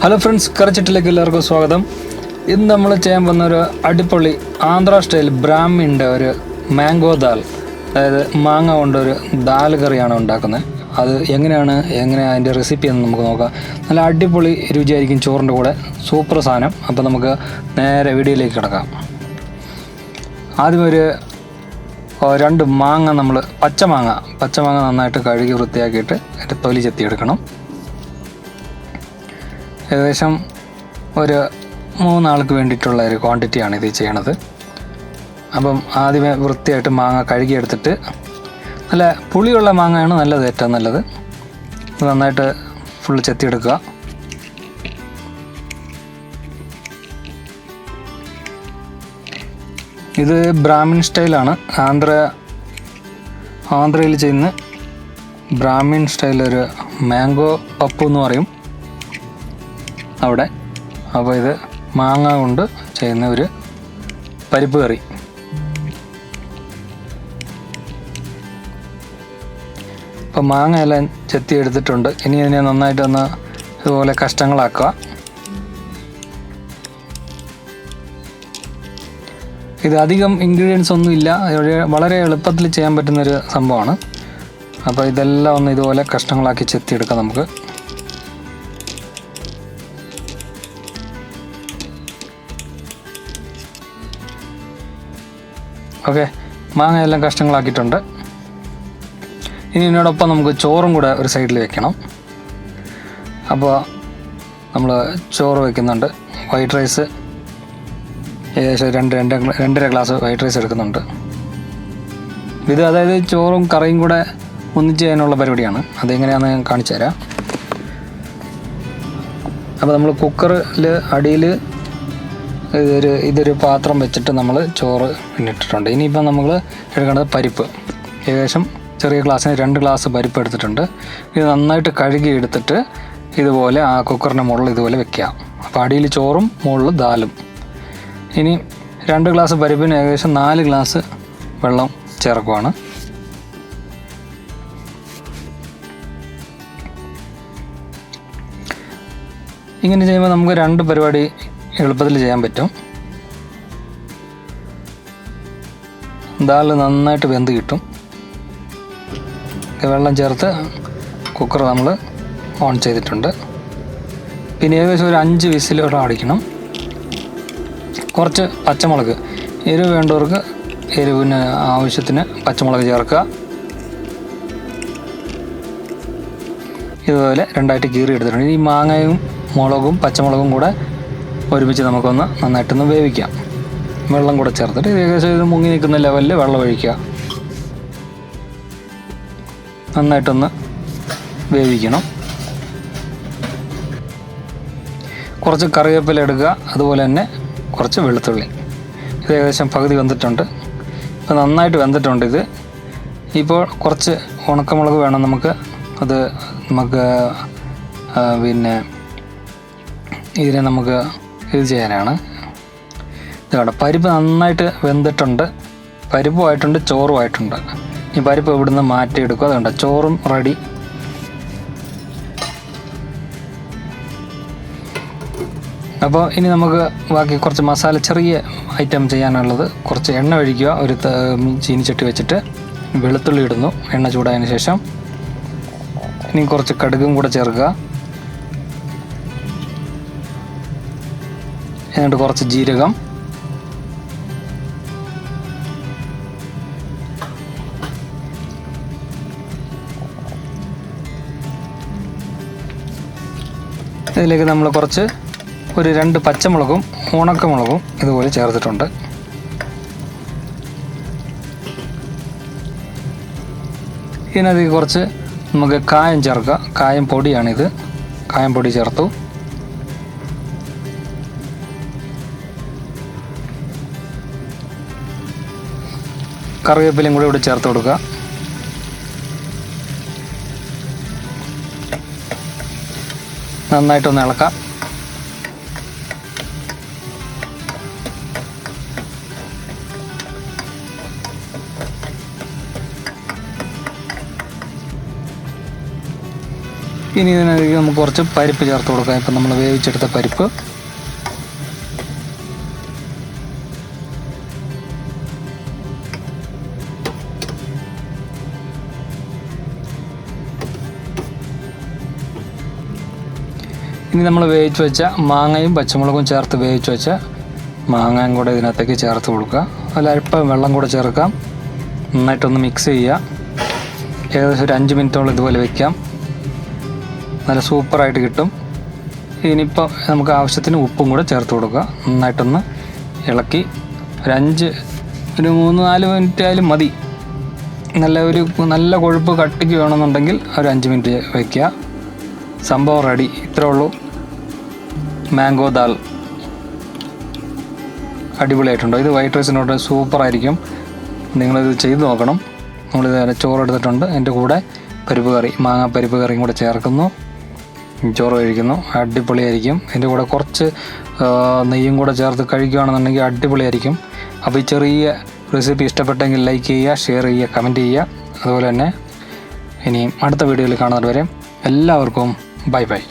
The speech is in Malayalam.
ഹലോ ഫ്രണ്ട്സ്, കറിച്ചിട്ടിലേക്ക് എല്ലാവർക്കും സ്വാഗതം. ഇന്ന് നമ്മൾ ചെയ്യാൻ പോകുന്ന ഒരു അടിപൊളി ആന്ധ്ര സ്റ്റൈൽ ബ്രാഹ്മിൻ്റെ ഒരു മാംഗോ ദാൽ, അതായത് മാങ്ങ കൊണ്ടൊരു ദാൽ കറിയാണ് ഉണ്ടാക്കുന്നത്. അത് എങ്ങനെയാണ് അതിൻ്റെ റെസിപ്പി എന്ന് നമുക്ക് നോക്കാം. നല്ല അടിപൊളി രുചിയായിരിക്കും ചോറിൻ്റെ കൂടെ, സൂപ്പർ സാധനം. അപ്പോൾ നമുക്ക് നേരെ വീഡിയോയിലേക്ക് കിടക്കാം. ആദ്യം ഒരു 2 മാങ്ങ, നമ്മൾ പച്ചമാങ്ങ നന്നായിട്ട് കഴുകി വൃത്തിയാക്കിയിട്ട് അതിൻ്റെ തൊലി ചെത്തിയെടുക്കണം. ഏകദേശം ഒരു 3 ആൾക്ക് വേണ്ടിയിട്ടുള്ള ഒരു ക്വാണ്ടിറ്റിയാണ് ഇത് ചെയ്യണത്. അപ്പം ആദ്യമേ വൃത്തിയായിട്ട് മാങ്ങ കഴുകിയെടുത്തിട്ട്, നല്ല പുളിയുള്ള മാങ്ങയാണ് നല്ലത്, ഏറ്റവും നല്ലത്. നന്നായിട്ട് ഫുള്ള് ചെത്തിയെടുക്കുക. ഇത് ബ്രാഹ്മിൻ സ്റ്റൈലാണ്, ആന്ധ്രയിൽ ചെയ്യുന്ന ബ്രാഹ്മിൻ സ്റ്റൈലൊരു മാംഗോ പപ്പു എന്ന് പറയും അവിടെ. അപ്പോൾ ഇത് മാങ്ങ കൊണ്ട് ചെയ്യുന്ന ഒരു പരിപ്പ് കറി. അപ്പോൾ മാങ്ങ എല്ലാം ചെത്തി എടുത്തിട്ടുണ്ട്. ഇനി ഇതിനെ നന്നായിട്ടൊന്ന് ഇതുപോലെ കഷ്ണങ്ങളാക്കുക. ഇത് അധികം ഇൻഗ്രീഡിയൻസ് ഒന്നും ഇല്ല, വളരെ എളുപ്പത്തിൽ ചെയ്യാൻ പറ്റുന്നൊരു സംഭവമാണ്. അപ്പോൾ ഇതെല്ലാം ഒന്ന് ഇതുപോലെ കഷ്ണങ്ങളാക്കി ചെത്തിയെടുക്കാം നമുക്ക്. ഓക്കെ, മാങ്ങ എല്ലാം കഷ്ണങ്ങളാക്കിയിട്ടുണ്ട്. ഇനി ഇതിനോടൊപ്പം നമുക്ക് ചോറും കൂടെ ഒരു സൈഡിൽ വെക്കണം. അപ്പോൾ നമ്മൾ ചോറ് വയ്ക്കുന്നുണ്ട്. വൈറ്റ് റൈസ് ഏകദേശം 2.5 ഗ്ലാസ് വൈറ്റ് റൈസ് എടുക്കുന്നുണ്ട്. ഇത് അതായത് ചോറും കറിയും കൂടെ ഒന്നിച്ച് ചെയ്യാനുള്ള പരിപാടിയാണ്. അതെങ്ങനെയാണെന്ന് ഞാൻ കാണിച്ചു തരാം. അപ്പോൾ നമ്മൾ കുക്കറിൽ അടിയിൽ ഇതൊരു പാത്രം വെച്ചിട്ട് നമ്മൾ ചോറ് ഇട്ടിട്ടുണ്ട്. ഇനിയിപ്പോൾ നമ്മൾ എടുക്കേണ്ടത് പരിപ്പ്. ഏകദേശം ചെറിയ ഗ്ലാസ്സിന് 2 ഗ്ലാസ് പരിപ്പ് എടുത്തിട്ടുണ്ട്. ഇത് നന്നായിട്ട് കഴുകി എടുത്തിട്ട് ഇതുപോലെ ആ കുക്കറിൻ്റെ മുകളിൽ ഇതുപോലെ വെക്കുക. അപ്പോൾ അടിയിൽ ചോറും മുകളിൽ ദാലും. ഇനി 2 ഗ്ലാസ് പരിപ്പിന് ഏകദേശം 4 ഗ്ലാസ് വെള്ളം ചേർക്കുവാണ്. ഇങ്ങനെ ചെയ്യുമ്പോൾ നമുക്ക് 2 പരിപാടി എളുപ്പത്തിൽ ചെയ്യാൻ പറ്റും. ദാൽ നന്നായിട്ട് വെന്ത് കിട്ടും. വെള്ളം ചേർത്ത് കുക്കർ നമ്മൾ ഓൺ ചെയ്തിട്ടുണ്ട്. പിന്നെ ഏകദേശം ഒരു 5 വിസിലോടെ അടിക്കണം. കുറച്ച് പച്ചമുളക്, എരിവ് വേണ്ടവർക്ക് എരിവിന് ആവശ്യത്തിന് പച്ചമുളക് ചേർക്കുക. ഇതുപോലെ 2ആയിട്ട് കീറി എടുത്തിട്ടുണ്ട്. ഈ മാങ്ങയും മുളകും പച്ചമുളകും കൂടെ ഒരുമിച്ച് നമുക്കൊന്ന് നന്നായിട്ടൊന്ന് വേവിക്കാം. വെള്ളം കൂടെ ചേർത്തിട്ട് ഏകദേശം ഇത് മുങ്ങി നിൽക്കുന്ന ലെവലിൽ വെള്ളം ഒഴിക്കുക. നന്നായിട്ടൊന്ന് വേവിക്കണം. കുറച്ച് കറിവേപ്പില എടുക്കുക, അതുപോലെ തന്നെ കുറച്ച് വെളുത്തുള്ളി. ഇത് ഏകദേശം പകുതി വെന്തിട്ടുണ്ട്. ഇപ്പോൾ നന്നായിട്ട് വെന്തിട്ടുണ്ട് ഇത്. ഇപ്പോൾ കുറച്ച് ഉണക്കമുളക് വേണം നമുക്ക്. പിന്നെ ഇതിനെ നമുക്ക് ഇത് ചെയ്യാനാണ്. ഇത് കണ്ടോ, പരിപ്പ് നന്നായിട്ട് വെന്തിട്ടുണ്ട്. പരിപ്പുമായിട്ടുണ്ട്, ചോറുമായിട്ടുണ്ട്. ഈ പരിപ്പ് ഇവിടുന്ന് മാറ്റിയെടുക്കുക. അതുകൊണ്ട് ചോറും റെഡി. അപ്പോൾ ഇനി നമുക്ക് ബാക്കി കുറച്ച് മസാല, ചെറിയ ഐറ്റം ചെയ്യാനുള്ളത്. കുറച്ച് എണ്ണ ഒഴിക്കുക. ഒരു ചീനിച്ചട്ടി വെച്ചിട്ട് വെളുത്തുള്ളി ഇടുന്നു. എണ്ണ ചൂടായതിന് ശേഷം ഇനി കുറച്ച് കടുകും കൂടെ ചേർക്കുക. എന്നിട്ട് കുറച്ച് ജീരകം, ഇതിലേക്ക് നമ്മൾ ഒരു 2 പച്ചമുളകും ഉണക്കമുളകും ഇതുപോലെ ചേർത്തിട്ടുണ്ട്. ഇതിനകത്ത് കുറച്ച് നമുക്ക് കായം ചേർക്കുക. കായം പൊടിയാണിത്. കായം പൊടി ചേർത്തു. കറിവേപ്പിലയും കൂടി ഇവിടെ ചേർത്ത് കൊടുക്കുക. നന്നായിട്ടൊന്ന് ഇളക്കാം. ഇനി ഇതിനകത്ത് നമുക്ക് കുറച്ച് പരിപ്പ് ചേർത്ത് കൊടുക്കാം. ഇപ്പം നമ്മൾ വേവിച്ചെടുത്ത പരിപ്പ്. ഇനി നമ്മൾ വേവിച്ച് വെച്ച മാങ്ങയും പച്ചമുളകും ചേർത്ത് വേവിച്ച് വെച്ച മാങ്ങയും കൂടെ ഇതിനകത്തേക്ക് ചേർത്ത് കൊടുക്കുക. അതിലല്പം വെള്ളം കൂടെ ചേർക്കാം. നന്നായിട്ടൊന്ന് മിക്സ് ചെയ്യുക. ഏകദേശം ഒരു 5 മിനിറ്റോളം ഇതുപോലെ വയ്ക്കാം. നല്ല സൂപ്പറായിട്ട് കിട്ടും. ഇനിയിപ്പോൾ നമുക്ക് ആവശ്യത്തിന് ഉപ്പും കൂടെ ചേർത്ത് കൊടുക്കുക. നന്നായിട്ടൊന്ന് ഇളക്കി ഒരു 3-4 മിനിറ്റ് ആയാലും മതി. നല്ല കൊഴുപ്പ് കട്ടിക്ക് വേണമെന്നുണ്ടെങ്കിൽ ഒരു 5 മിനിറ്റ് വയ്ക്കുക. സംഭവം റെഡി. ഇത്രേ ഉള്ളൂ. മാംഗോ ദാൽ അടിപൊളിയായിട്ടുണ്ടോ? ഇത് വൈറ്റ് റൈസിനോട് സൂപ്പറായിരിക്കും. നിങ്ങളിത് ചെയ്ത് നോക്കണം. നമ്മളിത് ചോറ് എടുത്തിട്ടുണ്ട്. എൻ്റെ കൂടെ പരിപ്പ് കറി, മാങ്ങ പരിപ്പ് കറിയും കൂടെ ചേർക്കുന്നു. ചോറ് കഴിക്കുന്നു. അടിപൊളിയായിരിക്കും. എൻ്റെ കൂടെ കുറച്ച് നെയ്യും കൂടെ ചേർത്ത് കഴിക്കുകയാണെന്നുണ്ടെങ്കിൽ അടിപൊളിയായിരിക്കും. അപ്പോൾ ഈ ചെറിയ റെസിപ്പി ഇഷ്ടപ്പെട്ടെങ്കിൽ ലൈക്ക് ചെയ്യുക, ഷെയർ ചെയ്യുക, കമൻറ്റ് ചെയ്യുക. അതുപോലെ തന്നെ ഇനിയും അടുത്ത വീഡിയോയിൽ കാണുന്നത് വരെ എല്ലാവർക്കും ബൈ ബൈ.